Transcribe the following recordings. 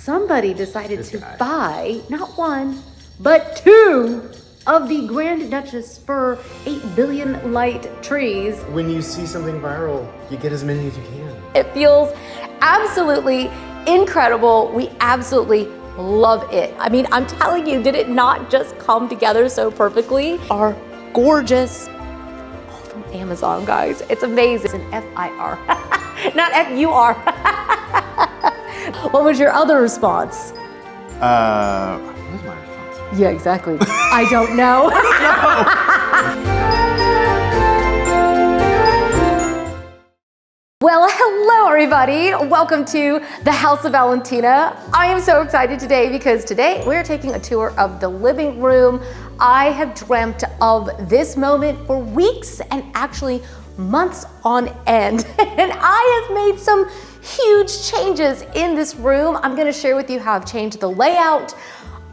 somebody decided to buy not one, but two of the Grand Duchess fir 8 billion light trees. When you see something viral, you get as many as you can. It feels absolutely incredible. We absolutely love it. I mean, I'm telling you, did it not just come together so perfectly? Are gorgeous, all from Amazon, guys. It's amazing. It's an F-I-R, not F-U-R. What was your other response? What was my response? Yeah, exactly. I don't know. Well, hello everybody. Welcome to the House of Valentina. I am so excited today because today we're taking a tour of the living room. I have dreamt of this moment for weeks and actually months on end. And I have made some huge changes in this room. I'm gonna share with you how I've changed the layout.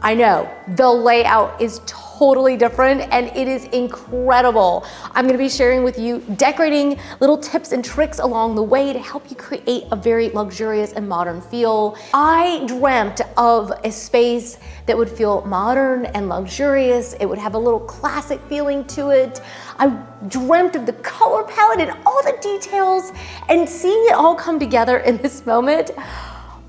I know, the layout is totally different and it is incredible. I'm gonna be sharing with you decorating little tips and tricks along the way to help you create a very luxurious and modern feel. I dreamt of a space that would feel modern and luxurious. It would have a little classic feeling to it. I dreamt of the color palette and all the details, and seeing it all come together in this moment,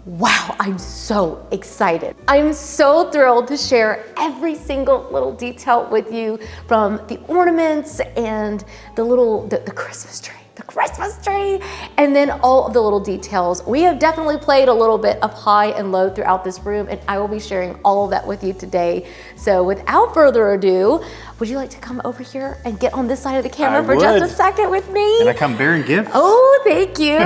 wow, I'm so excited. I'm so thrilled to share every single little detail with you, from the ornaments and the Christmas tree, and then all of the little details. We have definitely played a little bit of high and low throughout this room, and I will be sharing all of that with you today. So without further ado, would you like to come over here and get on this side of the camera for just a second with me? And I come bearing gifts. Oh, thank you.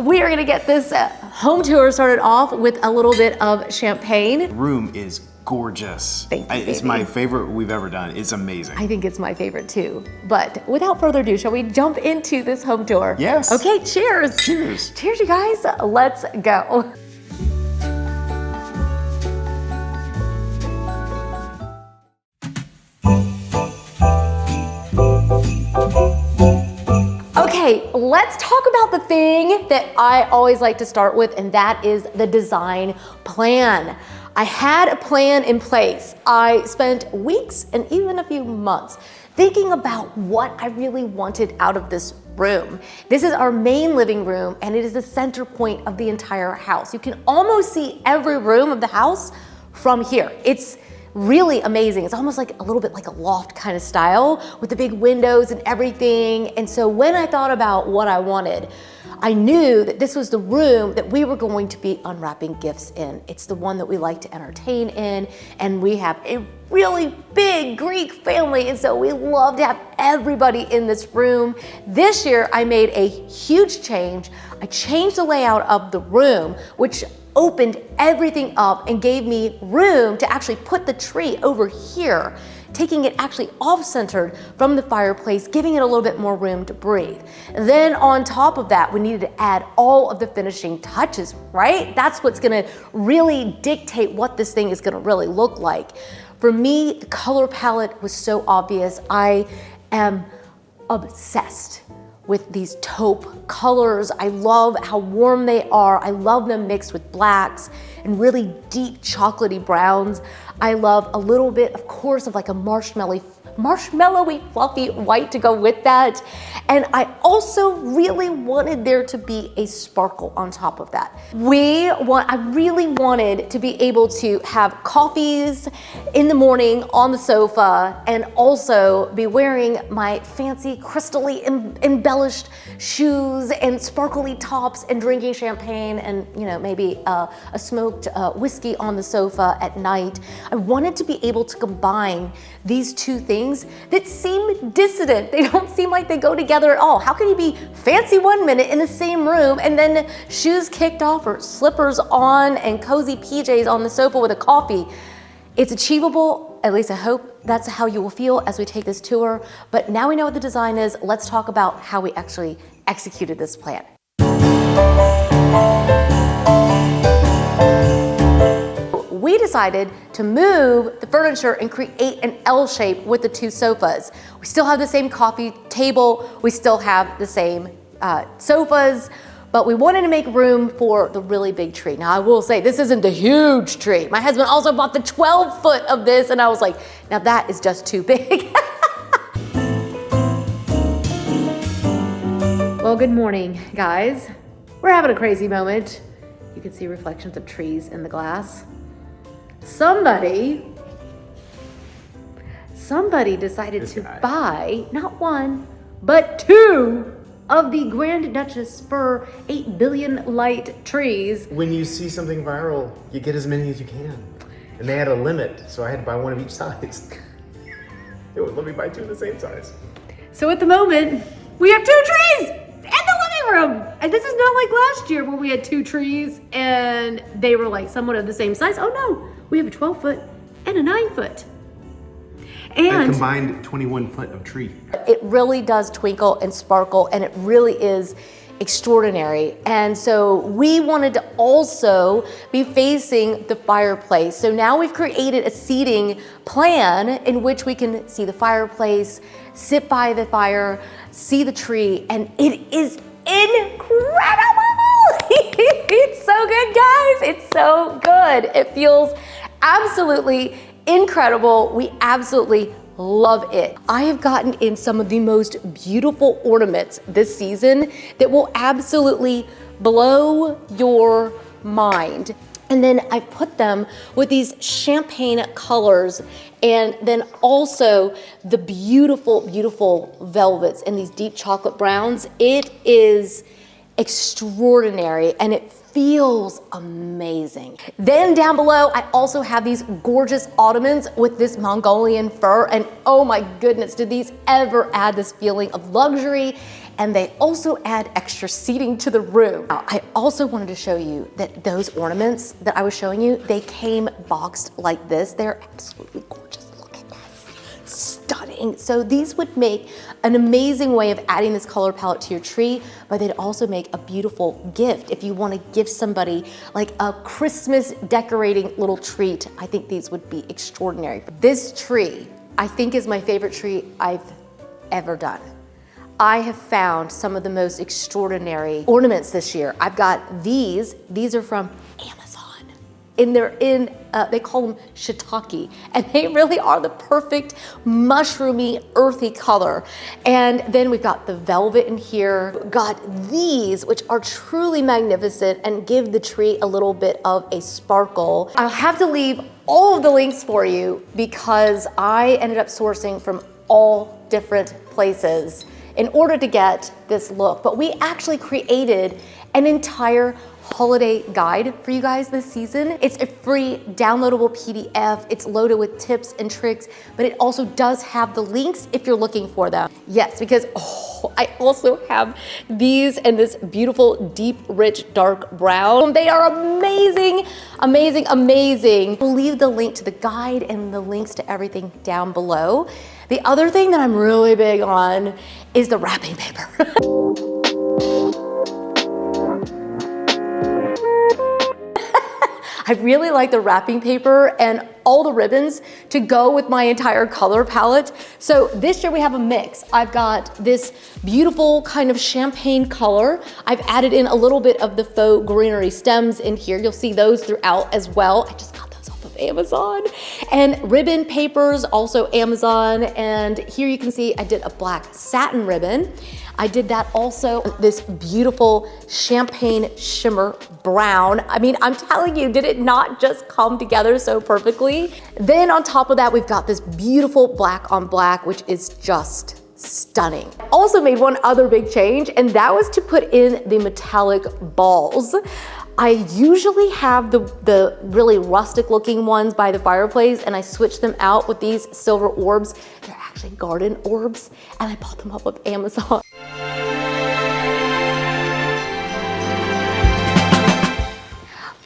We are gonna get this home tour started off with a little bit of champagne. The room is gorgeous. Thank you, It's my favorite we've ever done. It's amazing. I think it's my favorite too. But without further ado, shall we jump into this home tour? Yes. Okay, cheers. Cheers. Cheers, you guys. Let's go. Okay, let's talk about the thing that I always like to start with, and that is the design plan. I had a plan in place. I spent weeks and even a few months thinking about what I really wanted out of this room. This is our main living room, and it is the center point of the entire house. You can almost see every room of the house from here. It's really amazing. It's almost like a little bit like a loft kind of style with the big windows and everything. And so when I thought about what I wanted, I knew that this was the room that we were going to be unwrapping gifts in. It's the one that we like to entertain in, and we have a really big Greek family, and so we love to have everybody in this room. This year, I made a huge change. I changed the layout of the room, which opened everything up and gave me room to actually put the tree over here, taking it actually off-centered from the fireplace, giving it a little bit more room to breathe. Then on top of that, we needed to add all of the finishing touches, right? That's what's gonna really dictate what this thing is gonna really look like. For me, the color palette was so obvious. I am obsessed with these taupe colors. I love how warm they are. I love them mixed with blacks and really deep chocolatey browns. I love a little bit, of course, of like a marshmallowy fluffy white to go with that. And I also really wanted there to be a sparkle on top of that. I really wanted to be able to have coffees in the morning on the sofa and also be wearing my fancy crystally embellished shoes and sparkly tops and drinking champagne and maybe a smoked whiskey on the sofa at night. I wanted to be able to combine these two things that seem dissident. They don't seem like they go together at all. How can you be fancy one minute in the same room and then shoes kicked off or slippers on and cozy PJs on the sofa with a coffee? It's achievable, at least I hope that's how you will feel as we take this tour. But now we know what the design is, let's talk about how we actually executed this plan. We decided to move the furniture and create an L shape with the two sofas. We still have the same coffee table, we still have the same sofas, but we wanted to make room for the really big tree. Now I will say, this isn't the huge tree. My husband also bought the 12-foot of this, and I was like, now that is just too big. Well, good morning, guys. We're having a crazy moment. You can see reflections of trees in the glass. Somebody decided to buy not one, but two of the Grand Duchess fir 8 billion light trees. When you see something viral, you get as many as you can. And they had a limit, so I had to buy one of each size. It would let me buy two of the same size. So at the moment, we have 2 trees in the living room. And this is not like last year where we had 2 trees and they were like somewhat of the same size. Oh no, we have a 12-foot and a 9-foot. And combined 21-foot of tree. It really does twinkle and sparkle, and it really is extraordinary. And so we wanted to also be facing the fireplace. So now we've created a seating plan in which we can see the fireplace, sit by the fire, see the tree, and it is incredible. It's so good, guys. It's so good. It feels absolutely incredible. We absolutely love it. I have gotten in some of the most beautiful ornaments this season that will absolutely blow your mind. And then I put them with these champagne colors, and then also the beautiful, beautiful velvets and these deep chocolate browns. It is extraordinary and it feels amazing. Then down below, I also have these gorgeous ottomans with this Mongolian fur, and oh my goodness, did these ever add this feeling of luxury, and they also add extra seating to the room. Now, I also wanted to show you that those ornaments that I was showing you, they came boxed like this. They're absolutely gorgeous. Stunning. So these would make an amazing way of adding this color palette to your tree, but they'd also make a beautiful gift if you want to give somebody like a Christmas decorating little treat. I think these would be extraordinary. This tree, I think, is my favorite tree I've ever done. I have found some of the most extraordinary ornaments this year. I've got these are from Amazon. And they call them shiitake, and they really are the perfect mushroomy, earthy color. And then we've got the velvet in here. We've got these, which are truly magnificent and give the tree a little bit of a sparkle. I'll have to leave all of the links for you because I ended up sourcing from all different places in order to get this look. But we actually created an entire holiday guide for you guys this season. It's a free downloadable PDF. It's loaded with tips and tricks, but it also does have the links if you're looking for them. Yes, because I also have these and this beautiful, deep, rich, dark brown. They are amazing, amazing, amazing. We'll leave the link to the guide and the links to everything down below. The other thing that I'm really big on is the wrapping paper. I really like the wrapping paper and all the ribbons to go with my entire color palette. So this year we have a mix. I've got this beautiful kind of champagne color. I've added in a little bit of the faux greenery stems in here. You'll see those throughout as well. I just got those off of Amazon. And ribbon papers, also Amazon. And here you can see I did a black satin ribbon. I did that also, this beautiful champagne shimmer brown. I mean, I'm telling you, did it not just come together so perfectly? Then on top of that, we've got this beautiful black on black, which is just stunning. Also made one other big change, and that was to put in the metallic balls. I usually have the really rustic looking ones by the fireplace, and I switch them out with these silver orbs. They're actually garden orbs, and I bought them off of Amazon.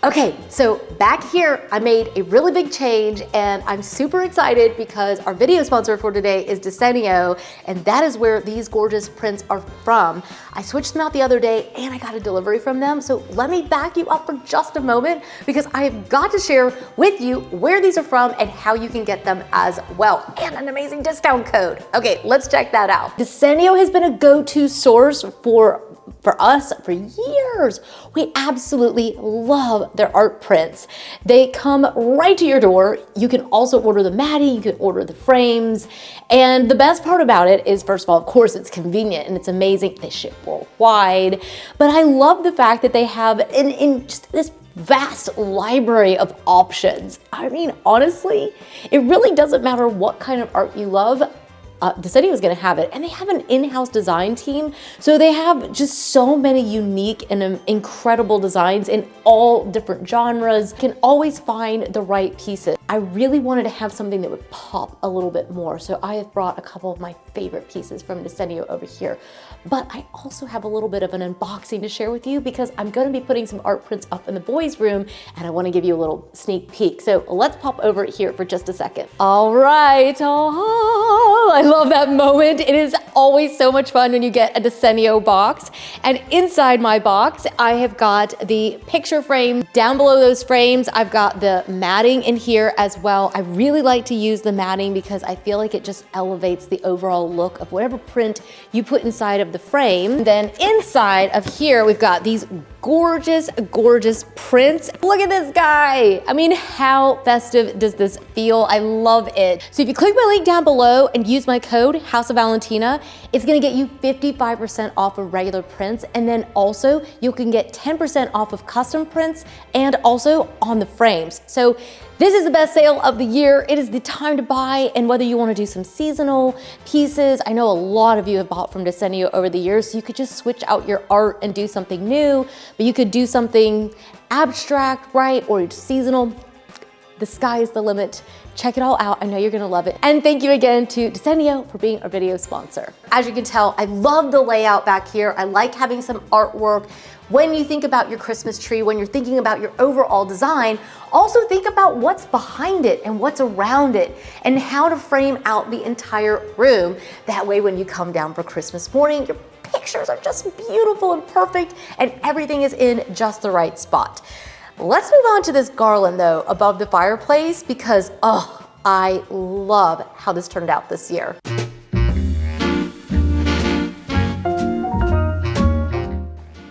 Okay, so back here, I made a really big change, and I'm super excited because our video sponsor for today is Desenio, and that is where these gorgeous prints are from. I switched them out the other day and I got a delivery from them. So let me back you up for just a moment because I have got to share with you where these are from and how you can get them as well, and an amazing discount code. Okay, let's check that out. Desenio has been a go-to source for for us for years. We absolutely love their art prints. They come right to your door. You can also order the matting, you can order the frames. And the best part about it is, first of all, of course, it's convenient and it's amazing. They ship worldwide. But I love the fact that they have in just this vast library of options. I mean, honestly, it really doesn't matter what kind of art you love. Decenio is going to have it, and they have an in-house design team, so they have just so many unique and incredible designs in all different genres. You can always find the right pieces. I really wanted to have something that would pop a little bit more, so I have brought a couple of my favorite pieces from Decenio over here. But I also have a little bit of an unboxing to share with you because I'm going to be putting some art prints up in the boys' room, and I want to give you a little sneak peek. So let's pop over here for just a second. All right. Oh, I love that moment. It is always so much fun when you get a Decenio box. And inside my box, I have got the picture frame. Down below those frames, I've got the matting in here as well. I really like to use the matting because I feel like it just elevates the overall look of whatever print you put inside of the frame. Then inside of here, we've got these gorgeous, gorgeous prints. Look at this guy. I mean, how festive does this feel? I love it. So if you click my link down below and use my code, House of Valentina, it's gonna get you 55% off of regular prints. And then also you can get 10% off of custom prints and also on the frames. So this is the best sale of the year. It is the time to buy, and whether you want to do some seasonal pieces, I know a lot of you have bought from Decenio over the years, so you could just switch out your art and do something new, but you could do something abstract, right, or seasonal. The sky is the limit. Check it all out. I know you're gonna love it. And thank you again to Decenio for being our video sponsor. As you can tell, I love the layout back here. I like having some artwork. When you think about your Christmas tree, when you're thinking about your overall design, also think about what's behind it and what's around it and how to frame out the entire room. That way, when you come down for Christmas morning, your pictures are just beautiful and perfect and everything is in just the right spot. Let's move on to this garland though above the fireplace because, oh, I love how this turned out this year.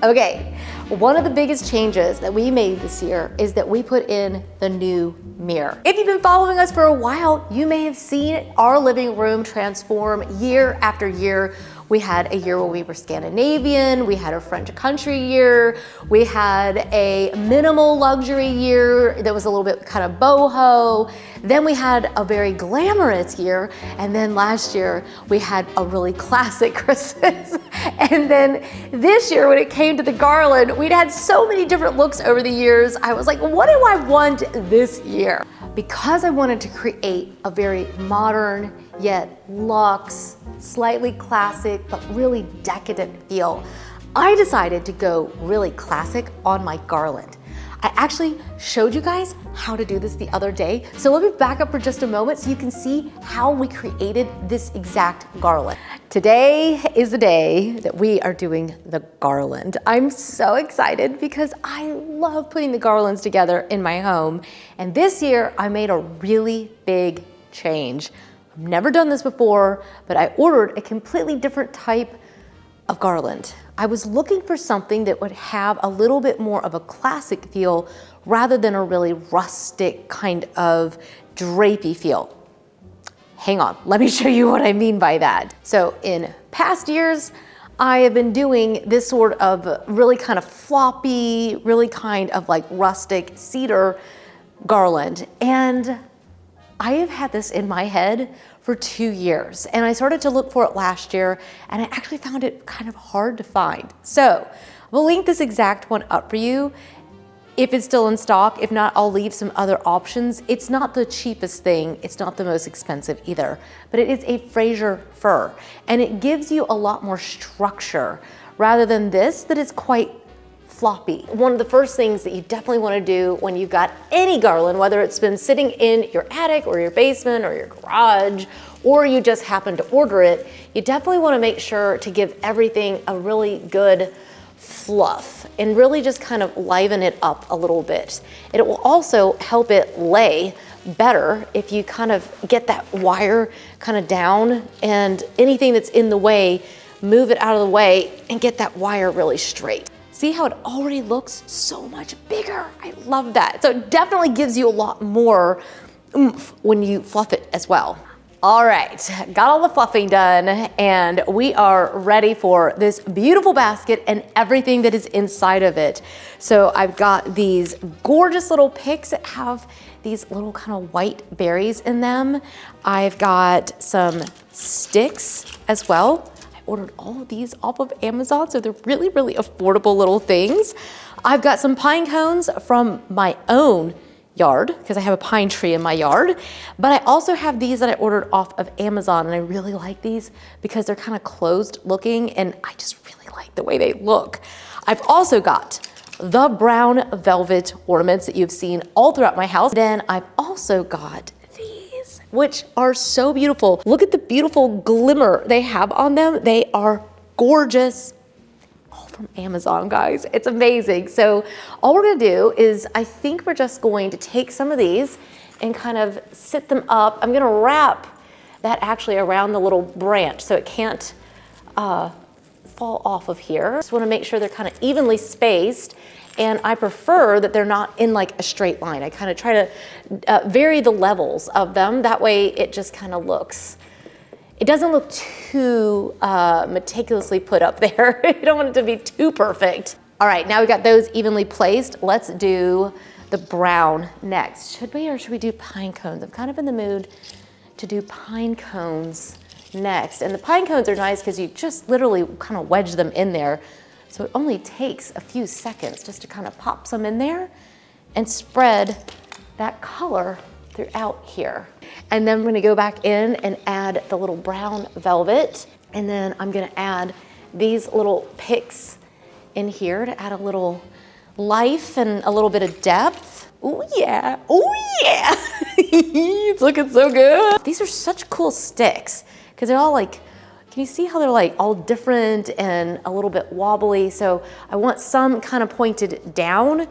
Okay, one of the biggest changes that we made this year is that we put in the new mirror. If you've been following us for a while, you may have seen our living room transform year after year. We had a year where we were Scandinavian, we had a French country year, we had a minimal luxury year that was a little bit kind of boho. Then we had a very glamorous year, and then last year we had a really classic Christmas. And then this year when it came to the garland, we'd had so many different looks over the years. I was like, what do I want this year? Because I wanted to create a very modern yet luxe, slightly classic, but really decadent feel, I decided to go really classic on my garland. I actually showed you guys how to do this the other day. So let me back up for just a moment so you can see how we created this exact garland. Today is the day that we are doing the garland. I'm so excited because I love putting the garlands together in my home. And this year I made a really big change. I've never done this before, but I ordered a completely different type of garland. I was looking for something that would have a little bit more of a classic feel rather than a really rustic kind of drapey feel. Hang on, let me show you what I mean by that. So in past years, I have been doing this sort of really kind of floppy, really kind of like rustic cedar garland. And I have had this in my head for 2 years, and I started to look for it last year, and I actually found it kind of hard to find. So we'll link this exact one up for you if it's still in stock. If not, I'll leave some other options. It's not the cheapest thing. It's not the most expensive either, but it is a Fraser fir, and it gives you a lot more structure rather than this that is quite floppy. One of the first things that you definitely want to do when you've got any garland, whether it's been sitting in your attic or your basement or your garage, or you just happen to order it, you definitely want to make sure to give everything a really good fluff and really just kind of liven it up a little bit. It will also help it lay better if you kind of get that wire kind of down, and anything that's in the way move it out of the way and get that wire really straight. See how it already looks so much bigger? I love that. So it definitely gives you a lot more oomph when you fluff it as well. All right, got all the fluffing done, and we are ready for this beautiful basket and everything that is inside of it. So I've got these gorgeous little picks that have these little kind of white berries in them. I've got some sticks as well. I ordered all of these off of Amazon, so they're really, really affordable little things. I've got some pine cones from my own yard, because I have a pine tree in my yard, but I also have these that I ordered off of Amazon, and I really like these because they're kind of closed looking, and I just really like the way they look. I've also got the brown velvet ornaments that you've seen all throughout my house. Then I've also got these, which are so beautiful. Look at the beautiful glimmer they have on them. They are gorgeous. From Amazon, guys. It's amazing. So all we're gonna do is, I think we're just going to take some of these and kind of sit them up. I'm gonna wrap that actually around the little branch so it can't fall off of here. Just wanna make sure they're kind of evenly spaced, and I prefer that they're not in like a straight line. I kind of try to vary the levels of them. That way it just kind of looks, it doesn't look too meticulously put up there. You don't want it to be too perfect. All right, now we got those evenly placed. Let's do the brown next. Should we, or should we do pine cones? I'm kind of in the mood to do pine cones next. And the pine cones are nice because you just literally kind of wedge them in there. So it only takes a few seconds just to kind of pop some in there and spread that color throughout here. And then I'm gonna go back in and add the little brown velvet. And then I'm gonna add these little picks in here to add a little life and a little bit of depth. Oh yeah, oh yeah. It's looking so good. These are such cool sticks because they're all like, can you see how they're like all different and a little bit wobbly? So I want some kind of pointed down,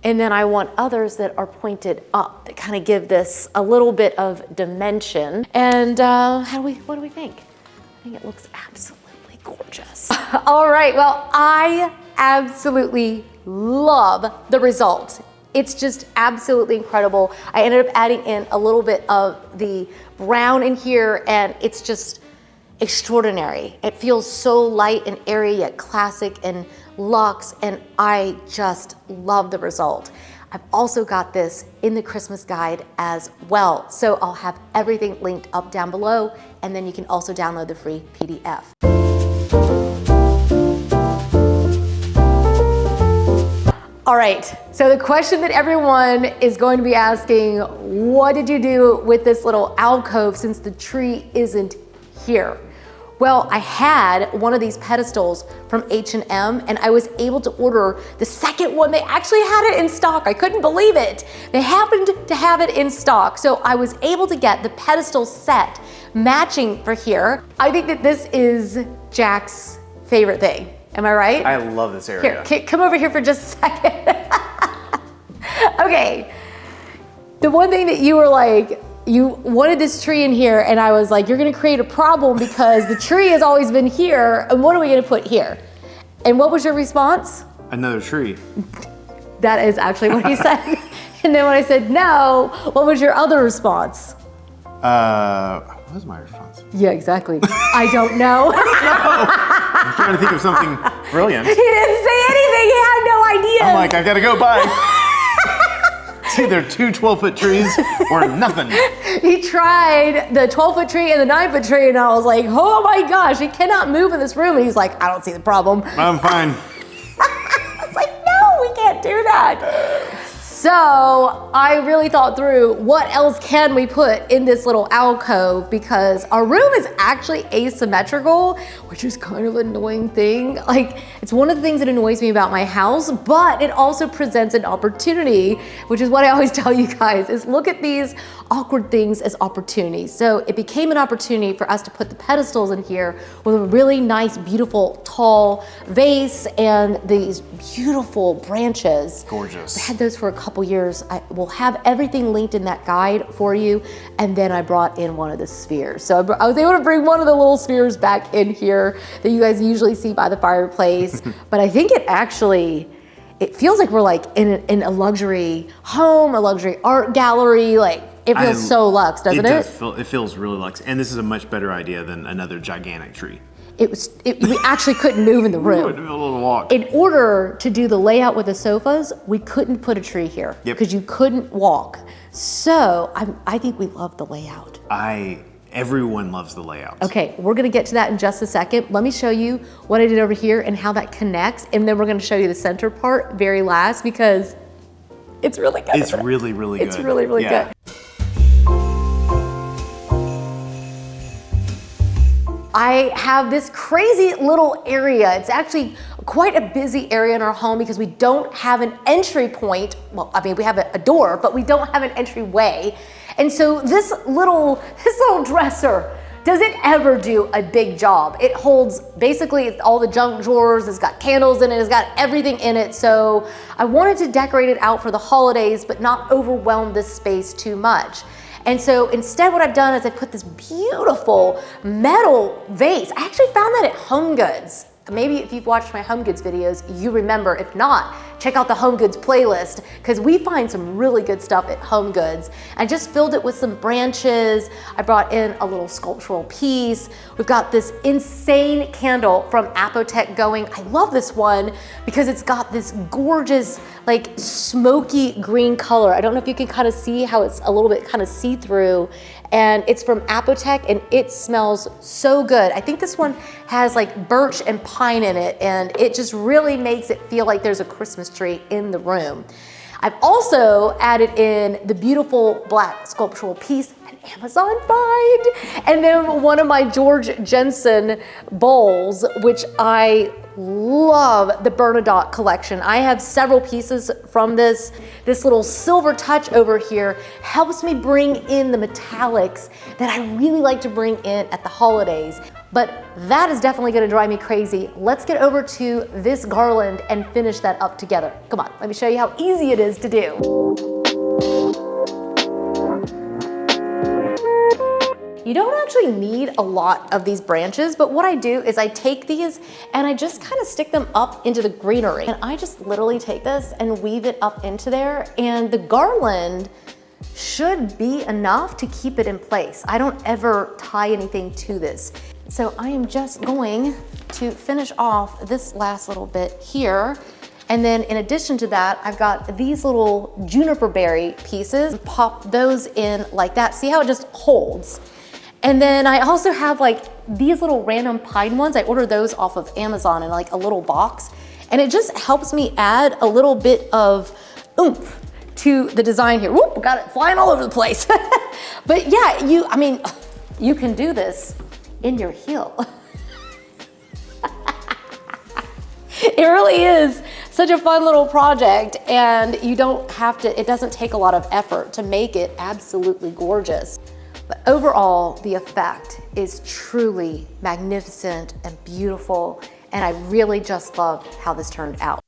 and then I want others that are pointed up that kind of give this a little bit of dimension. And what do we think? I think it looks absolutely gorgeous. All right, well, I absolutely love the result. It's just absolutely incredible. I ended up adding in a little bit of the brown in here, and it's just extraordinary. It feels so light and airy yet classic and luxe, and I just love the result. I've also got this in the Christmas guide as well, so I'll have everything linked up down below, and then you can also download the free PDF. All right, so the question that everyone is going to be asking, what did you do with this little alcove since the tree isn't here? Well, I had one of these pedestals from H&M, and I was able to order the second one. They actually had it in stock. I couldn't believe it. They happened to have it in stock. So I was able to get the pedestal set matching for here. I think that this is Jack's favorite thing. Am I right? I love this area. Here, come over here for just a second. Okay, the one thing that you were like, you wanted this tree in here, and I was like, you're gonna create a problem because the tree has always been here, and what are we gonna put here? And what was your response? Another tree. That is actually what he said. And then when I said no, what was your other response? What was my response? Yeah, exactly. I don't know. I'm trying to think of something brilliant. He didn't say anything, he had no idea. I'm like, I gotta go, bye. It's either two 12-foot trees or nothing. He tried the 12-foot tree and the 9-foot tree, and I was like, oh my gosh, he cannot move in this room. And he's like, I don't see the problem. I'm fine. I was like, no, we can't do that. So I really thought through what else can we put in this little alcove, because our room is actually asymmetrical, which is kind of an annoying thing. Like, it's one of the things that annoys me about my house, but it also presents an opportunity, which is what I always tell you guys, is look at these awkward things as opportunities. So it became an opportunity for us to put the pedestals in here with a really nice, beautiful, tall vase and these beautiful branches. Gorgeous. I had those for a couple couple years. I will have everything linked in that guide for you. And then I brought in one of the spheres. So I was able to bring one of the little spheres back in here that you guys usually see by the fireplace. But I think it feels like we're like in a luxury home, a luxury art gallery. Like it feels so luxe, doesn't it? It feels really luxe. And this is a much better idea than another gigantic tree. We actually couldn't move in the room. A little walk. In order to do the layout with the sofas, we couldn't put a tree here because you couldn't walk. So I think we love the layout. Everyone loves the layout. Okay, we're gonna get to that in just a second. Let me show you what I did over here and how that connects. And then we're gonna show you the center part very last because it's really good. It's really, really good. It's really, really good. I have this crazy little area. It's actually quite a busy area in our home because we don't have an entry point. Well, I mean, we have a door, but we don't have an entryway. And so this little dresser, does it ever do a big job? It holds basically all the junk drawers, it's got candles in it, it's got everything in it. So I wanted to decorate it out for the holidays, but not overwhelm this space too much. And so instead what I've done is I put this beautiful metal vase. I actually found that at HomeGoods. Maybe if you've watched my HomeGoods videos, you remember. If not, check out the HomeGoods playlist because we find some really good stuff at HomeGoods. I just filled it with some branches. I brought in a little sculptural piece. We've got this insane candle from Apotec going. I love this one because it's got this gorgeous like smoky green color. I don't know if you can kind of see how it's a little bit kind of see-through, and it's from Apotec and it smells so good. I think this one has like birch and pine in it, and it just really makes it feel like there's a Christmas tree in the room. I've also added in the beautiful black sculptural piece, an Amazon find, and then one of my George Jensen bowls, which I love, the Bernadotte collection. I have several pieces from this. This little silver touch over here helps me bring in the metallics that I really like to bring in at the holidays. But that is definitely gonna drive me crazy. Let's get over to this garland and finish that up together. Come on, let me show you how easy it is to do. You don't actually need a lot of these branches, but what I do is I take these and I just kind of stick them up into the greenery. And I just literally take this and weave it up into there, and the garland should be enough to keep it in place. I don't ever tie anything to this. So I am just going to finish off this last little bit here. And then in addition to that, I've got these little juniper berry pieces. Pop those in like that. See how it just holds? And then I also have like these little random pine ones. I ordered those off of Amazon in like a little box. And it just helps me add a little bit of oomph to the design here. Whoop, got it flying all over the place. But yeah, you can do this in your heel. It really is such a fun little project, and you don't have to, it doesn't take a lot of effort to make it absolutely gorgeous. But overall, the effect is truly magnificent and beautiful, and I really just love how this turned out.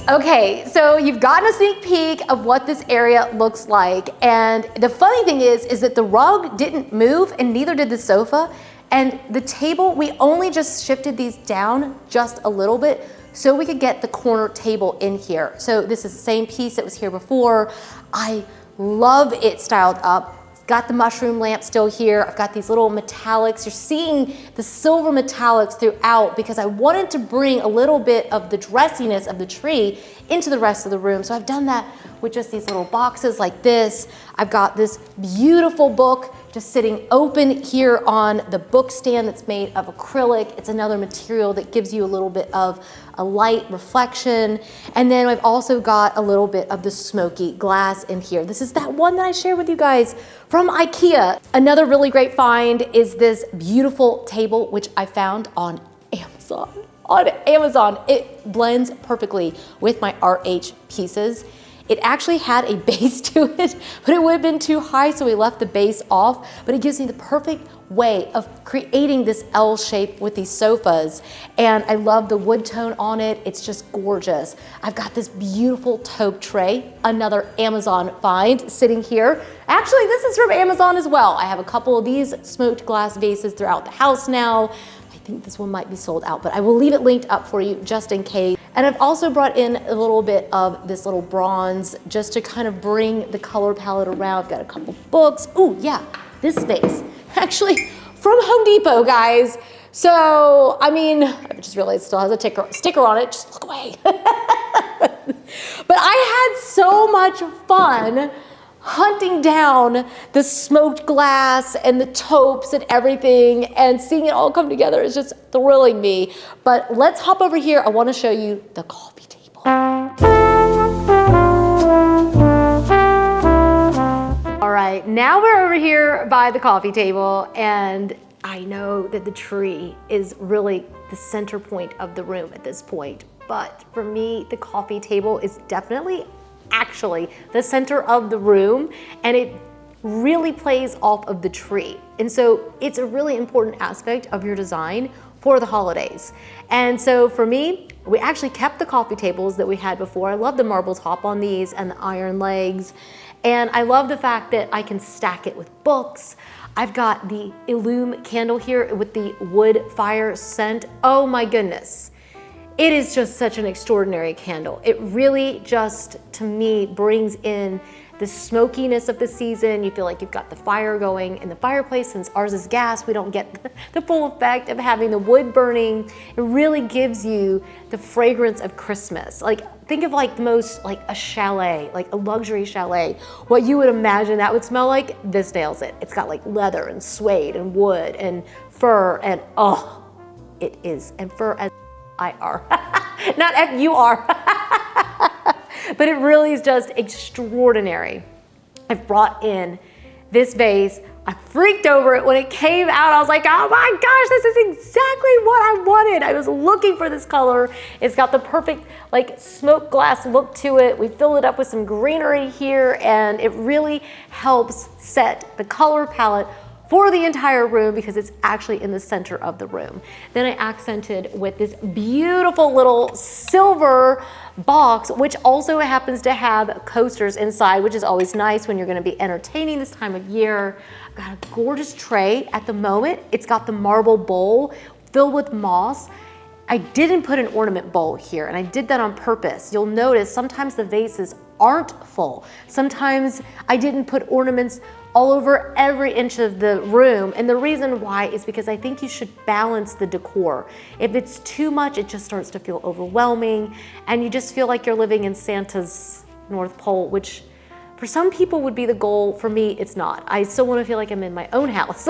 Okay, so you've gotten a sneak peek of what this area looks like, and the funny thing is that the rug didn't move and neither did the sofa, and the table, we only just shifted these down just a little bit so we could get the corner table in here. So this is the same piece that was here before. I love it styled up. Got the mushroom lamp still here. I've got these little metallics. You're seeing the silver metallics throughout because I wanted to bring a little bit of the dressiness of the tree into the rest of the room. So I've done that with just these little boxes like this. I've got this beautiful book just sitting open here on the book stand that's made of acrylic. It's another material that gives you a little bit of a light reflection. And then I've also got a little bit of the smoky glass in here. This is that one that I shared with you guys from IKEA. Another really great find is this beautiful table, which I found on Amazon. It blends perfectly with my RH pieces. It actually had a base to it, but it would have been too high, so we left the base off, but it gives me the perfect way of creating this L shape with these sofas. And I love the wood tone on it. It's just gorgeous. I've got this beautiful taupe tray, another Amazon find sitting here. Actually, this is from Amazon as well. I have a couple of these smoked glass vases throughout the house now. I think this one might be sold out, but I will leave it linked up for you just in case. And I've also brought in a little bit of this little bronze just to kind of bring the color palette around. I've got a couple books. Oh yeah, this vase, actually from Home Depot, guys. So, I mean, I just realized it still has a sticker on it, just look away. But I had so much fun hunting down the smoked glass and the taupes and everything, and seeing it all come together is just thrilling me. But let's hop over here. I want to show you the coffee table. All right, now we're over here by the coffee table, and I know that the tree is really the center point of the room at this point, but for me, the coffee table is definitely actually the center of the room, and it really plays off of the tree. And so it's a really important aspect of your design for the holidays. And so for me, we actually kept the coffee tables that we had before. I love the marble top on these and the iron legs. And I love the fact that I can stack it with books. I've got the Illume candle here with the wood fire scent. Oh my goodness. It is just such an extraordinary candle. It really just, to me, brings in the smokiness of the season. You feel like you've got the fire going in the fireplace. Since ours is gas, we don't get the full effect of having the wood burning. It really gives you the fragrance of Christmas. Like, think of like the most, like a chalet, like a luxury chalet. What you would imagine that would smell like, this nails it. It's got like leather and suede and wood and fur, and oh, it is. And fur as I-R, not F-U-R. But it really is just extraordinary. I've brought in this vase. I freaked over it when it came out. I was like, oh my gosh, this is exactly what I wanted. I was looking for this color. It's got the perfect like smoked glass look to it. We filled it up with some greenery here, and it really helps set the color palette for the entire room because it's actually in the center of the room. Then I accented with this beautiful little silver box, which also happens to have coasters inside, which is always nice when you're gonna be entertaining this time of year. I've got a gorgeous tray at the moment. It's got the marble bowl filled with moss. I didn't put an ornament bowl here, and I did that on purpose. You'll notice sometimes the vases aren't full. Sometimes I didn't put ornaments all over every inch of the room, and the reason why is because I think you should balance the decor. If it's too much, it just starts to feel overwhelming, and you just feel like you're living in Santa's North Pole, which for some people would be the goal. For me, it's not. I still want to feel like I'm in my own house.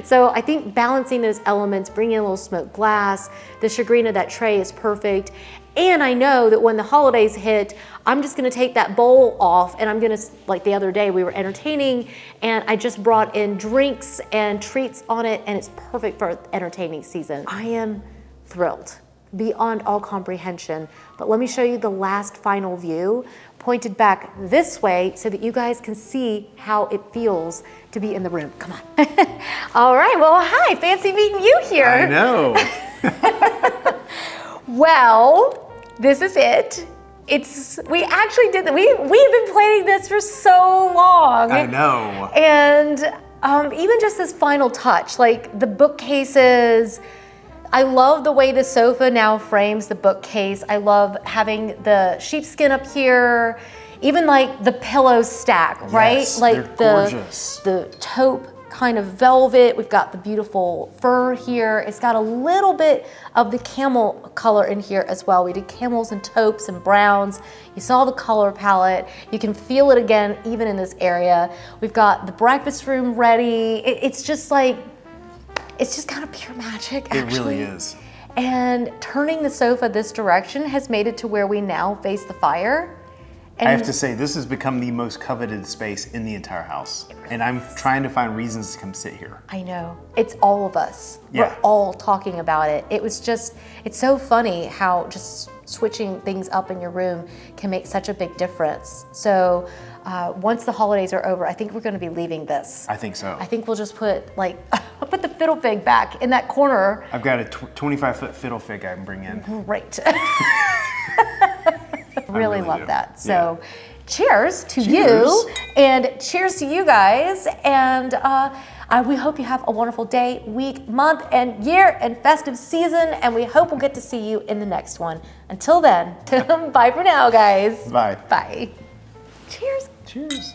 So I think balancing those elements, bringing in a little smoked glass, the shagreen of that tray is perfect. And I know that when the holidays hit, I'm just gonna take that bowl off, and I'm gonna, like the other day we were entertaining and I just brought in drinks and treats on it, and it's perfect for entertaining season. I am thrilled, beyond all comprehension. But let me show you the last final view, pointed back this way so that you guys can see how it feels to be in the room. Come on. All right, well, hi, fancy meeting you here. I know. Well, this is it. We actually did that. We've been planning this for so long. I know. And even just this final touch, like the bookcases, I love the way the sofa now frames the bookcase. I love having the sheepskin up here, even like the pillow stack, right? Yes, like they're gorgeous. The taupe kind of velvet. We've got the beautiful fur here. It's got a little bit of the camel color in here as well. We did camels and taupes and browns. You saw the color palette. You can feel it again even in this area. We've got the breakfast room ready. It's just like, it's just kind of pure magic, actually. It really is. And turning the sofa this direction has made it to where we now face the fire. And I have to say, this has become the most coveted space in the entire house. And I'm trying to find reasons to come sit here. I know. It's all of us. Yeah. We're all talking about it. It was just, it's so funny how just switching things up in your room can make such a big difference. So once the holidays are over, I think we're gonna be leaving this. I think so. I think we'll just put like, I'll put the fiddle fig back in that corner. I've got a 25-foot fiddle fig I can bring in. Great. really love do. that. So cheers to you, and cheers to you guys. And we hope you have a wonderful day, week, month, and year, and festive season. And we hope we'll get to see you in the next one. Until then, bye for now, guys. Bye. Bye. Cheers. Cheers.